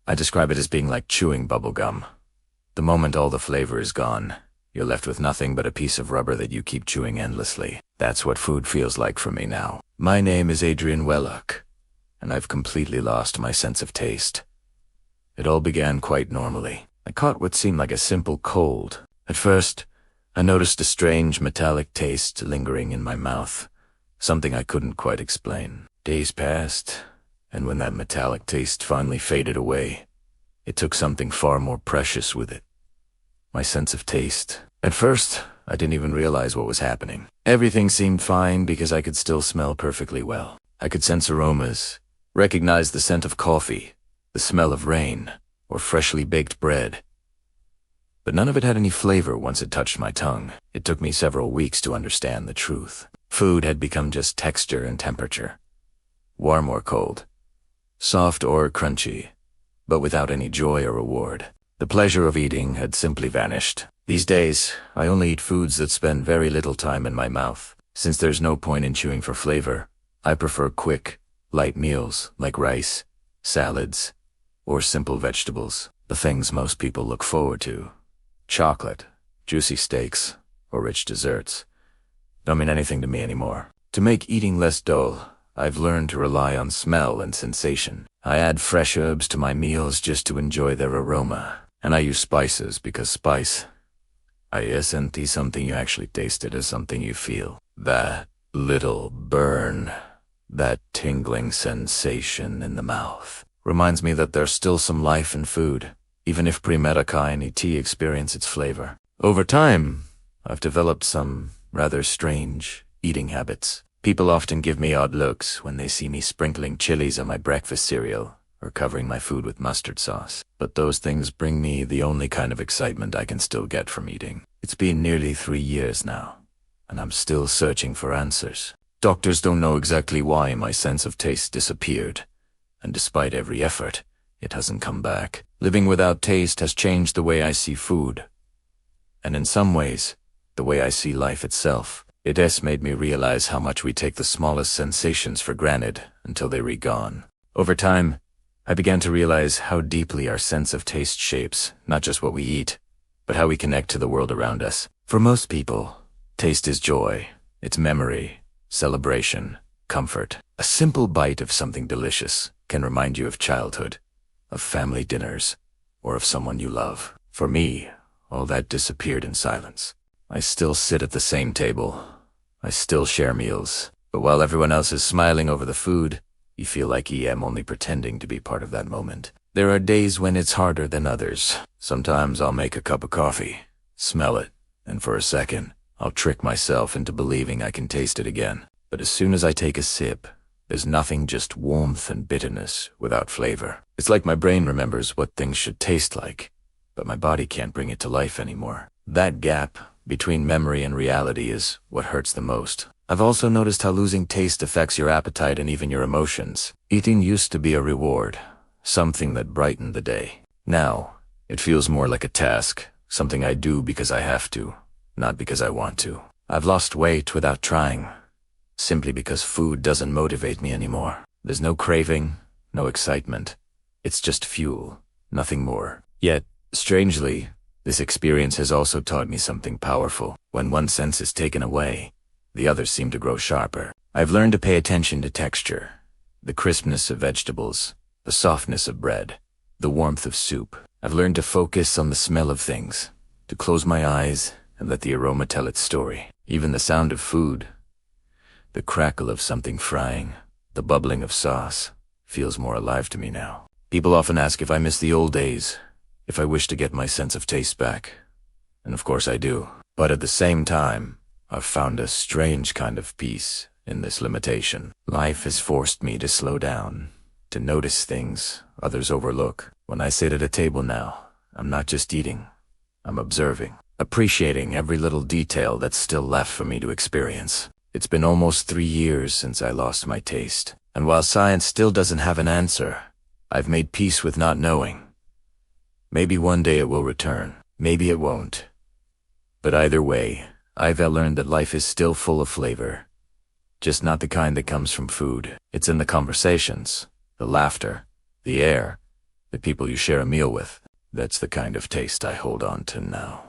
I describe it as being like chewing bubblegum. The moment all the flavor is gone, you're left with nothing but a piece of rubber that you keep chewing endlessly. That's what food feels like for me now. My name is Adrian Wellock, and I've completely lost my sense of taste. It all began quite normally. I caught what seemed like a simple cold. At first, I noticed a strange metallic taste lingering in my mouth, something I couldn't quite explain. Days passed, and when that metallic taste finally faded away, it took something far more precious with it. My sense of taste. At first, I didn't even realize what was happening. Everything seemed fine because I could still smell perfectly well. I could sense aromas, recognize the scent of coffee, the smell of rain, or freshly baked bread. But none of it had any flavor once it touched my tongue. It took me several weeks to understand the truth. Food had become just texture and temperature. Warm or cold, soft or crunchy, but without any joy or reward. The pleasure of eating had simply vanished. These days, I only eat foods that spend very little time in my mouth. Since there's no point in chewing for flavor, I prefer quick, light meals like rice, salads, or simple vegetables. The things most people look forward to. Chocolate, juicy steaks, or rich desserts don't mean anything to me anymore. To make eating less dull, I've learned to rely on smell and sensation. I add fresh herbs to my meals just to enjoy their aroma. And I use spices because spice isn't something you actually taste, it is something you feel. That little burn, that tingling sensation in the mouth, reminds me that there's still some life in food, even if pre-Medicine tea experience its flavor. Over time, I've developed some rather strange eating habits. People often give me odd looks when they see me sprinkling chilies on my breakfast cereal or covering my food with mustard sauce. But those things bring me the only kind of excitement I can still get from eating. It's been nearly 3 years now, and I'm still searching for answers. Doctors don't know exactly why my sense of taste disappeared, and despite every effort, it hasn't come back. Living without taste has changed the way I see food, and in some ways, the way I see life itself. It has made me realize how much we take the smallest sensations for granted until they're gone. Over time, I began to realize how deeply our sense of taste shapes not just what we eat, but how we connect to the world around us. For most people, taste is joy, it's memory, celebration, comfort. A simple bite of something delicious can remind you of childhood, of family dinners, or of someone you love. For me, all that disappeared in silence. I still sit at the same table. I still share meals. But while everyone else is smiling over the food, you feel like I am only pretending to be part of that moment. There are days when it's harder than others. Sometimes I'll make a cup of coffee, smell it, and for a second, I'll trick myself into believing I can taste it again. But as soon as I take a sip, there's nothing, just warmth and bitterness without flavor. It's like my brain remembers what things should taste like, but my body can't bring it to life anymore. That gap between memory and reality is what hurts the most. I've also noticed how losing taste affects your appetite and even your emotions. Eating used to be a reward, something that brightened the day. Now, it feels more like a task, something I do because I have to, not because I want to. I've lost weight without trying, simply because food doesn't motivate me anymore. There's no craving, no excitement. It's just fuel, nothing more. Yet, strangely, this experience has also taught me something powerful. When one sense is taken away, the others seem to grow sharper. I've learned to pay attention to texture, the crispness of vegetables, the softness of bread, the warmth of soup. I've learned to focus on the smell of things, to close my eyes and let the aroma tell its story. Even the sound of food, the crackle of something frying, the bubbling of sauce, feels more alive to me now. People often ask if I miss the old days, if I wish to get my sense of taste back. And of course I do. But at the same time, I've found a strange kind of peace in this limitation. Life has forced me to slow down, to notice things others overlook. When I sit at a table now, I'm not just eating, I'm observing, appreciating every little detail that's still left for me to experience. It's been almost 3 years since I lost my taste, and while science still doesn't have an answer, I've made peace with not knowing. Maybe one day it will return, maybe it won't. But either way, I've learned that life is still full of flavor, just not the kind that comes from food. It's in the conversations, the laughter, the air, the people you share a meal with. That's the kind of taste I hold on to now.